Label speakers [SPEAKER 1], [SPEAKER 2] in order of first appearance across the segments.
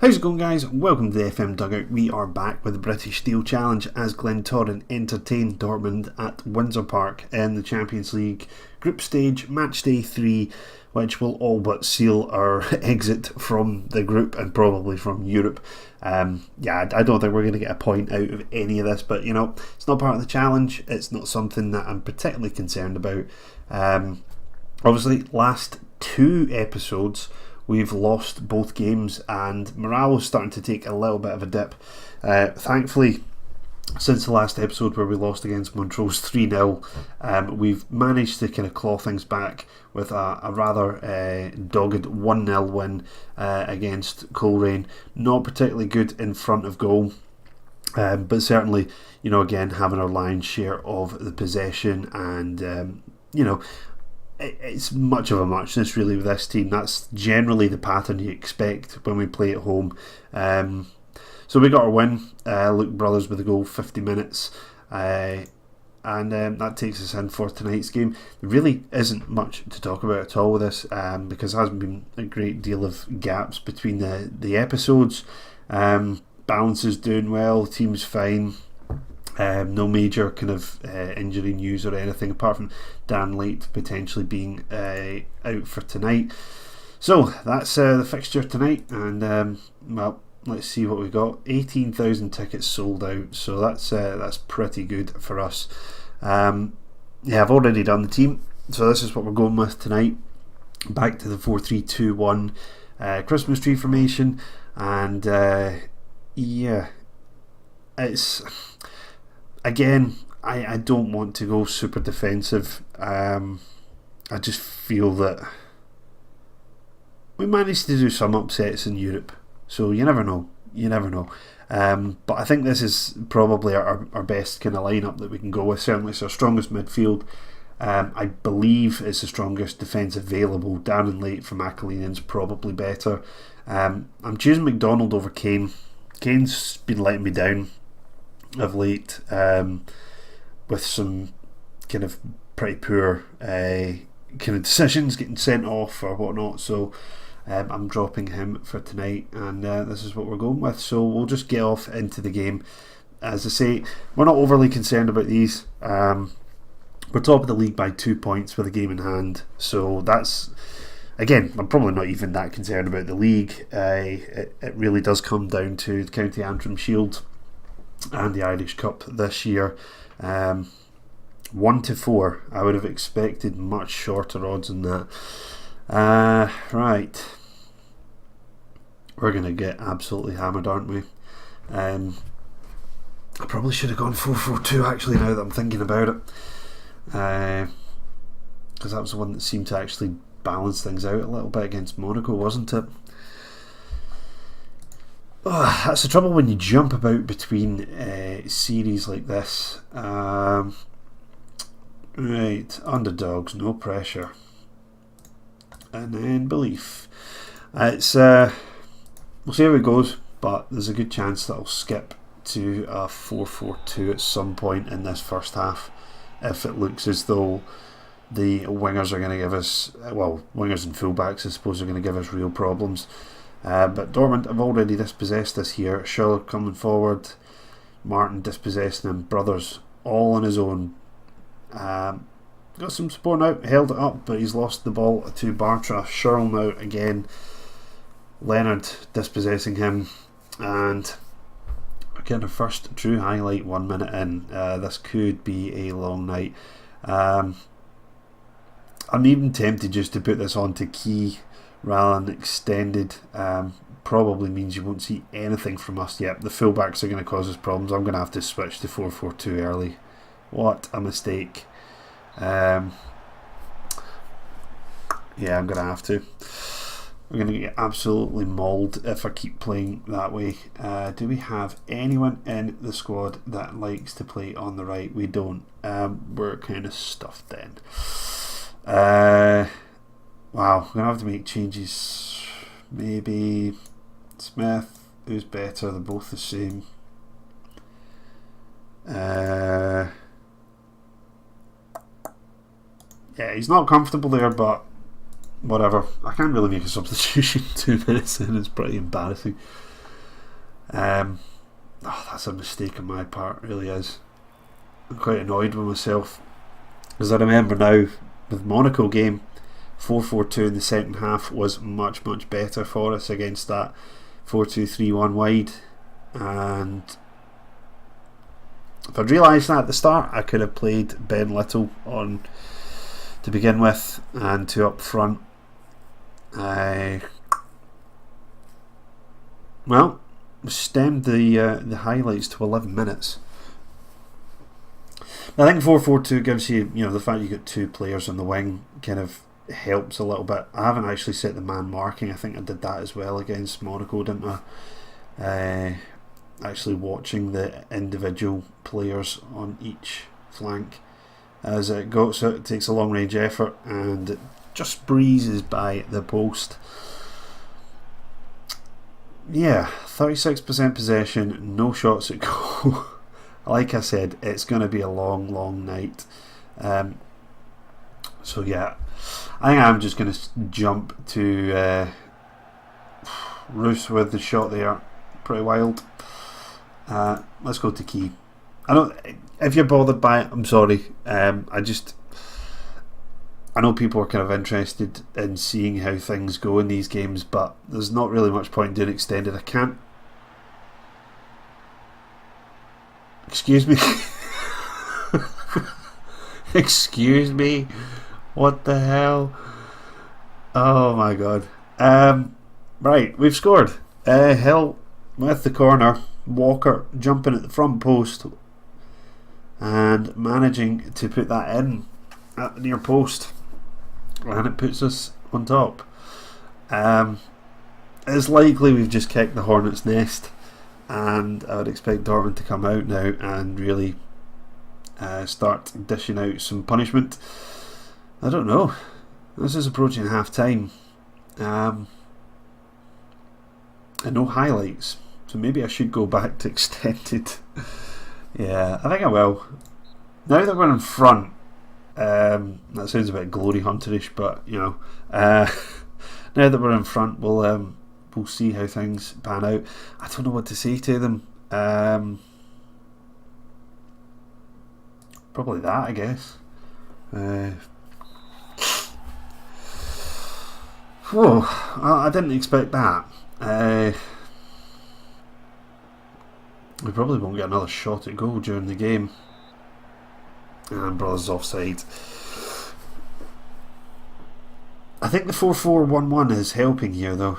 [SPEAKER 1] How's it going, guys? Welcome to the FM Dugout. We are back with the British Steel Challenge as Glentoran entertain Dortmund at Windsor Park in the Champions League group stage, match day 3, which will all but seal our exit from the group and probably from Europe. I don't think we're going to get a point out of any of this, but it's not part of the challenge. It's not something that I'm particularly concerned about. Obviously, last 2 episodes we've lost both games and morale is starting to take a little bit of a dip. Thankfully, since the last episode where we lost against Montrose 3-0, we've managed to kind of claw things back with a rather dogged 1-0 win against Cohen. Not particularly good in front of goal, but certainly, again, having our lion's share of the possession and, it's much of a muchness really with this team. That's generally the pattern you expect when we play at home. So we got our win. Luke Brothers with a goal, 50 minutes. And that takes us in for tonight's game. There really isn't much to talk about at all with this because there hasn't been a great deal of gaps between the episodes. Balance is doing well, the team's fine. No major kind of injury news or anything apart from Dan Late potentially being out for tonight. So that's the fixture tonight, and let's see what we got. 18,000 tickets sold out, so that's pretty good for us. I've already done the team, so this is what we're going with tonight. Back to the 4-3-2-1 Christmas tree formation, and it's. Again, I don't want to go super defensive. I just feel that we managed to do some upsets in Europe, so you never know. But I think this is probably our best kind of lineup that we can go with. Certainly it's our strongest midfield. I believe it's the strongest defence available. Darren Late from Aquilinan's probably better. I'm choosing McDonald over Kane. Kane's been letting me down of late with some kind of pretty poor kind of decisions, getting sent off or whatnot, so I'm dropping him for tonight, and this is what we're going with. So we'll just get off into the game. As I say, we're not overly concerned about these. We're top of the league by 2 points with a game in hand, so that's, again, I'm probably not even that concerned about the league. It really does come down to the County Antrim Shield and the Irish Cup this year. 1-4. I would have expected much shorter odds than that. Right, we're going to get absolutely hammered, aren't we? I probably should have gone 4-4-2 actually, now that I'm thinking about it, because that was the one that seemed to actually balance things out a little bit against Monaco, wasn't it? Oh, that's the trouble when you jump about between series like this. Right, underdogs, no pressure, and then belief. It's we'll see how it goes, but there's a good chance that I'll skip to a 4-4-2 at some point in this first half if it looks as though the wingers are going to give us, wingers and fullbacks I suppose are going to give us real problems. But Dortmund have already dispossessed us here. Schürrle coming forward, Martin dispossessing him, Brothers all on his own. Got some support now, held it up, but he's lost the ball to Bartra. Schürrle now again, Leonard dispossessing him, and we're getting our first true highlight 1 minute in. This could be a long night. I'm even tempted just to put this on to key rather than extended. Probably means you won't see anything from us yet. The fullbacks are going to cause us problems. I'm going to have to switch to 4-4-2 early. What a mistake. I'm going to have to. We're going to get absolutely mauled if I keep playing that way. Do we have anyone in the squad that likes to play on the right? We don't. We're kind of stuffed then. Wow, we're going to have to make changes. Maybe Smith, who's better? They're both the same. He's not comfortable there, but whatever. I can't really make a substitution 2 minutes in. It's pretty embarrassing. That's a mistake on my part, really is. I'm quite annoyed with myself, because I remember now with Monaco game, 4-4-2 in the second half was much better for us against that 4-2-3-1 wide, and if I'd realised that at the start, I could have played Ben Little on to begin with and two up front. Well, stemmed the highlights to 11 minutes. I think 4-4-2 gives you, the fact you got two players on the wing kind of helps a little bit. I haven't actually set the man marking. I think I did that as well against Monaco, didn't I? Actually watching the individual players on each flank as it goes. So it takes a long range effort and it just breezes by the post. Yeah, 36% possession, no shots at goal. Like I said, it's going to be a long night. So yeah, I think I'm just going to jump to Roos with the shot there. Pretty wild. Let's go to Key. I don't. If you're bothered by it, I'm sorry. I know people are kind of interested in seeing how things go in these games, but there's not really much point in doing extended. I can't. Excuse me. Excuse me. What the hell? Oh my god. Right, we've scored. Hill with the corner. Walker jumping at the front post and managing to put that in at the near post, and it puts us on top. It's likely we've just kicked the hornet's nest, and I would expect Dortmund to come out now and really start dishing out some punishment. I don't know. This is approaching half time. And no highlights. So maybe I should go back to extended. Yeah, I think I will. Now that we're in front, that sounds a bit glory hunterish, but now that we're in front, we'll see how things pan out. I don't know what to say to them. Probably that, I guess. Whoa, I didn't expect that. We probably won't get another shot at goal during the game. And Brothers offside. I think the 4-4-1-1 is helping here though.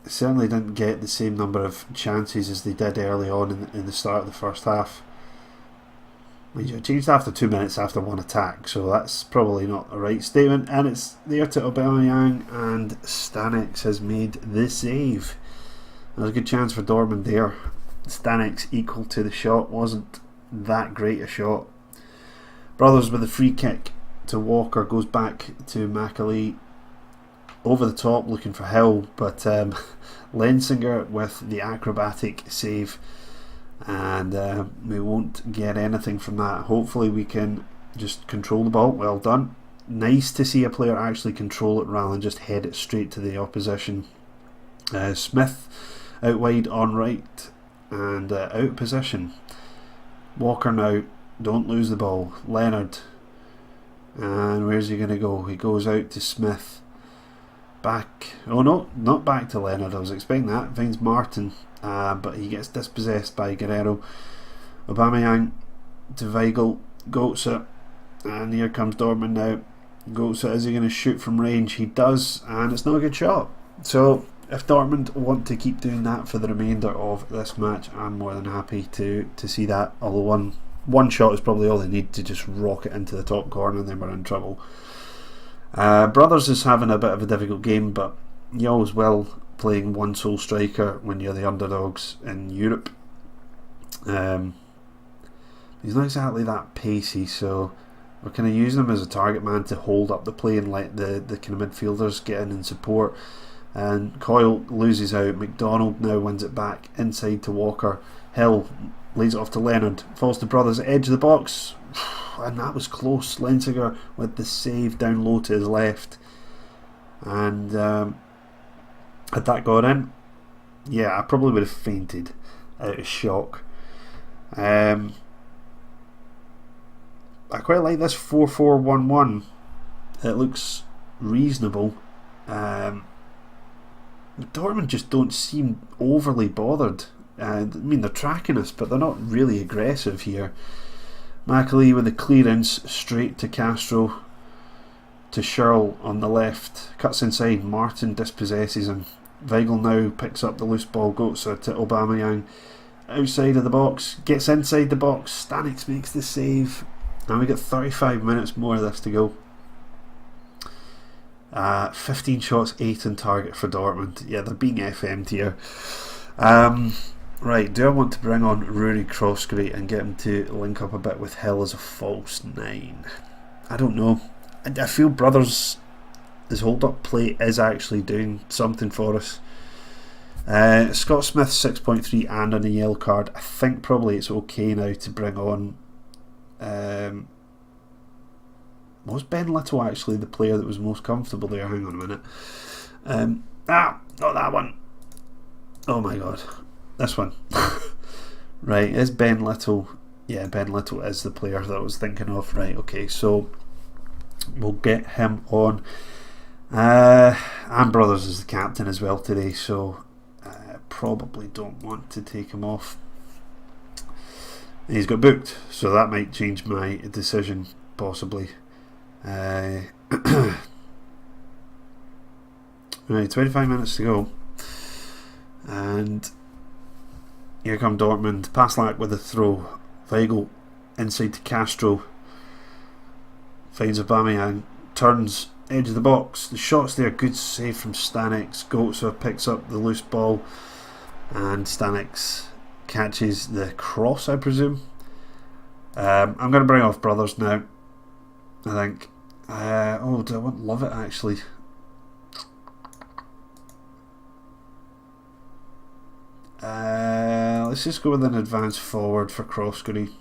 [SPEAKER 1] Certainly didn't get the same number of chances as they did early on in the start of the first half. We changed after 2 minutes after one attack, so that's probably not the right statement. And it's there to Aubameyang, and Stanix has made the save. There's a good chance for Dortmund there. Stanix equal to the shot, wasn't that great a shot. Brothers with a free kick to Walker, goes back to Macaulay, over the top looking for Hill, but Lensinger with the acrobatic save, and we won't get anything from that. Hopefully we can just control the ball. Well done. Nice to see a player actually control it rather than just head it straight to the opposition. Smith out wide on right and out of position. Walker now, don't lose the ball. Leonard, and where's he going to go? He goes out to Smith. Back, oh no, not back to Leonard. I was expecting that. Finds Martin, but he gets dispossessed by Guerrero. Aubameyang to Weigl, Götze, and here comes Dortmund now. Götze, is he going to shoot from range? He does, and it's not a good shot. So if Dortmund want to keep doing that for the remainder of this match, I'm more than happy to see that. Although one shot is probably all they need to just rock it into the top corner, and then we're in trouble. Brothers is having a bit of a difficult game, but you always will playing one sole striker when you're the underdogs in Europe. He's not exactly that pacey, so we're kind of using him as a target man to hold up the play and let the kind of midfielders get in and support. And Coyle loses out. McDonald now wins it back inside to Walker. Hill lays it off to Leonard, falls to Brothers, edge of the box, and that was close. Lensinger with the save down low to his left, and had that gone in, Yeah, I probably would have fainted out of shock. I quite like this 4-4-1-1. It looks reasonable. Dortmund just don't seem overly bothered. I mean, they're tracking us, but they're not really aggressive here. Macaulay with the clearance straight to Castro, to Schürrle on the left, cuts inside, Martin dispossesses him. Weigl now picks up the loose ball, Götze to Aubameyang, outside of the box, gets inside the box, Stanix makes the save, and we got 35 minutes more of this to go. 15 shots, 8 on target for Dortmund. Yeah, they're being FM'd here. Right, do I want to bring on Rory Kroosgate and get him to link up a bit with Hill as a false 9? I don't know. I feel Brothers' hold-up play is actually doing something for us. Scott Smith 6.3 and on a yellow card. I think probably it's okay now to bring on... was Ben Little actually the player that was most comfortable there? Hang on a minute. Not that one. Oh my god. This one. Right, is Ben Little... Yeah, Ben Little is the player that I was thinking of. Right, okay, so we'll get him on. And Brothers is the captain as well today, so probably don't want to take him off. He's got booked, so that might change my decision, possibly. Right, 25 minutes to go, and here come Dortmund. Paslak with a throw. Weigl inside to Castro, finds Aubameyang, turns edge of the box. The shot's there, good save from Stanix. Götze picks up the loose ball, and Stanix catches the cross, I presume. I'm going to bring off Brothers now, I think. Do I want Lovett actually? Let's just go with an advance forward for Kroosgate.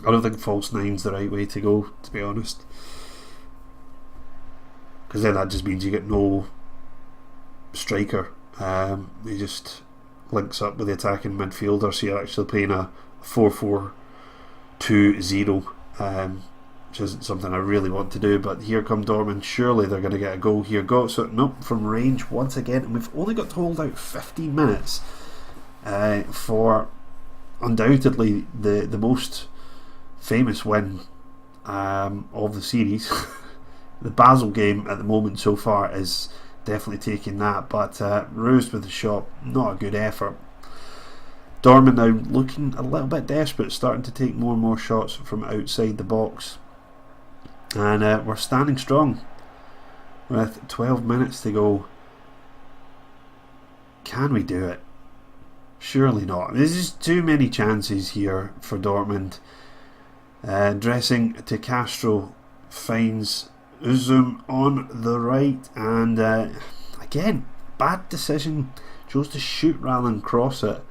[SPEAKER 1] I don't think false 9's the right way to go, to be honest, because then that just means you get no striker. He just links up with the attacking midfielder, so you're actually playing a 4-4-2-0, which isn't something I really want to do. But here come Dortmund. Surely they're going to get a goal here. Götze, nope, from range once again, and we've only got to hold out 15 minutes for undoubtedly the most famous win of the series. The Basel game at the moment so far is definitely taking that, but Rose with the shot, not a good effort. Dortmund now looking a little bit desperate, starting to take more and more shots from outside the box, and we're standing strong with 12 minutes to go. Can we do it? Surely not. There's just too many chances here for Dortmund. Dressing to Castro, finds Uzum on the right, and again, bad decision. Chose to shoot rather than cross it,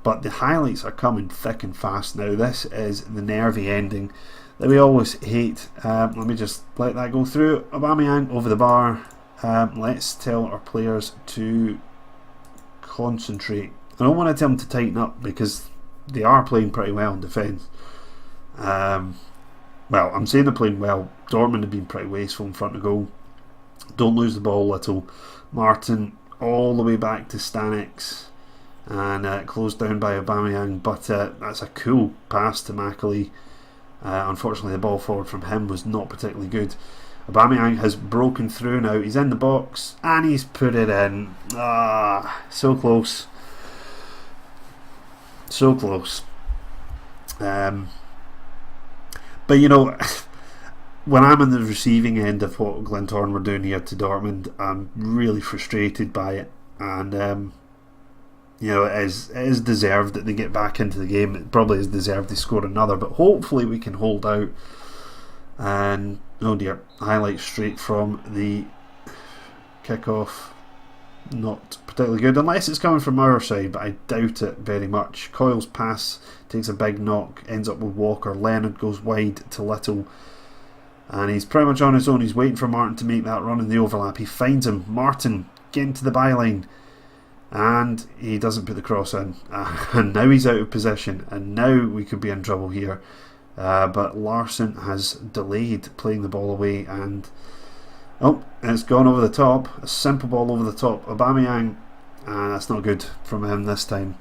[SPEAKER 1] but the highlights are coming thick and fast now. This is the nervy ending that we always hate. Let me just let that go through. Aubameyang over the bar. Let's tell our players to concentrate. I don't want to tell them to tighten up, because they are playing pretty well in defence. Well, I'm saying they're playing well. Dortmund have been pretty wasteful in front of goal. Don't lose the ball, Little. Martin all the way back to Stanix, and closed down by Aubameyang, but that's a cool pass to Macaulay. Unfortunately, the ball forward from him was not particularly good. Aubameyang has broken through now. He's in the box, and he's put it in. So close. So close. But you know, when I'm on the receiving end of what Glentoran were doing here to Dortmund, I'm really frustrated by it, and you know, it is deserved that they get back into the game. It probably is deserved they score another, but hopefully we can hold out. And oh dear, highlights straight from the kickoff. Not particularly good, unless it's coming from our side, but I doubt it very much. Coyle's pass takes a big knock, ends up with Walker. Leonard goes wide to Little, and he's pretty much on his own. He's waiting for Martin to make that run in the overlap. He finds him. Martin getting to the byline. and he doesn't put the cross in, and now he's out of position, and now we could be in trouble here. But Larsson has delayed playing the ball away, and it's gone over the top. A simple ball over the top. Aubameyang, that's not good from him this time.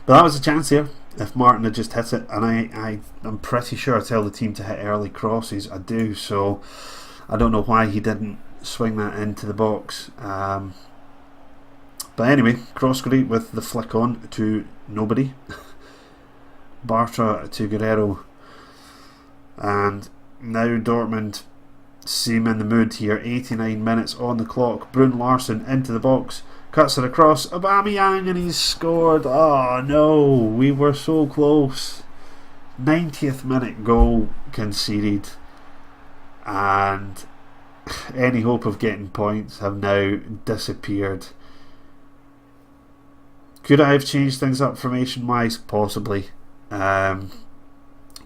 [SPEAKER 1] But that was a chance here if Martin had just hit it, and I'm pretty sure I tell the team to hit early crosses. I do, so I don't know why he didn't swing that into the box. But anyway, Crossgate with the flick on to nobody. Bartra to Guerrero, and now Dortmund seem in the mood here. 89 minutes on the clock. Brun Larsen into the box, cuts it across, Aubameyang, and he's scored. Oh no, we were so close. 90th minute goal conceded, and any hope of getting points have now disappeared. Could I have changed things up formation wise? Possibly. But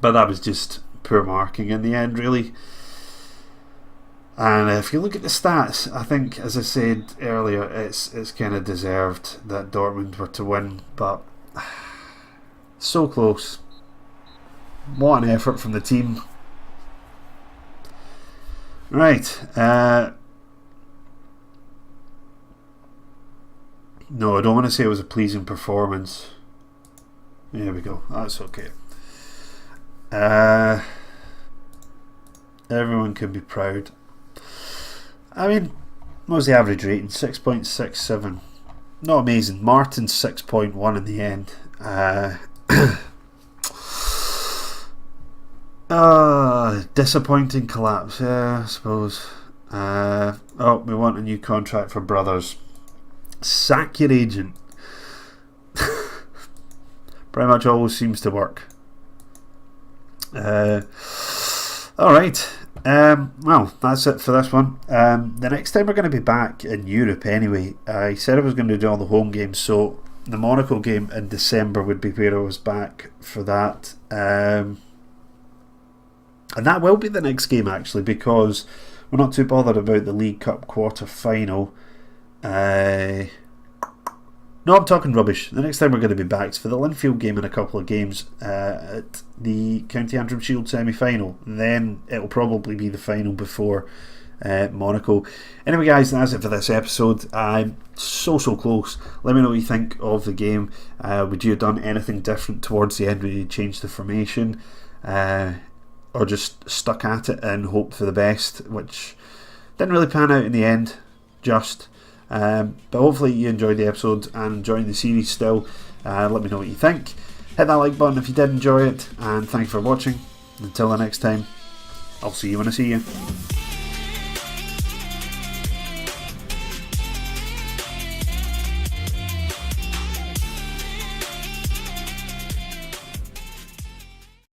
[SPEAKER 1] that was just poor marking in the end, really. And if you look at the stats, I think, as I said earlier, it's kind of deserved that Dortmund were to win, but so close. What an effort from the team. Right. No, I don't want to say it was a pleasing performance. There we go. That's okay. Everyone can be proud. I mean, what was the average rating? 6.67. Not amazing. Martin's 6.1 in the end. Disappointing collapse. Yeah, I suppose. We want a new contract for Brothers. Sack your agent. Pretty much always seems to work. Alright. Well, that's it for this one. The next time we're going to be back in Europe anyway. I said I was going to do all the home games, so the Monaco game in December would be where I was back for that. And that will be the next game actually, because we're not too bothered about the League Cup quarter final. No, I'm talking rubbish. The next time we're going to be back is for the Linfield game and a couple of games at the County Antrim Shield semi-final. Then it'll probably be the final before Monaco. Anyway guys, that's it for this episode. I'm so close. Let me know what you think of the game. Would you have done anything different towards the end? Would you change the formation? Or just stuck at it and hoped for the best, which didn't really pan out in the end, but hopefully you enjoyed the episode and enjoying the series still. Let me know what you think. Hit that like button if you did enjoy it, and thanks for watching. Until the next time, I'll see you when I see you.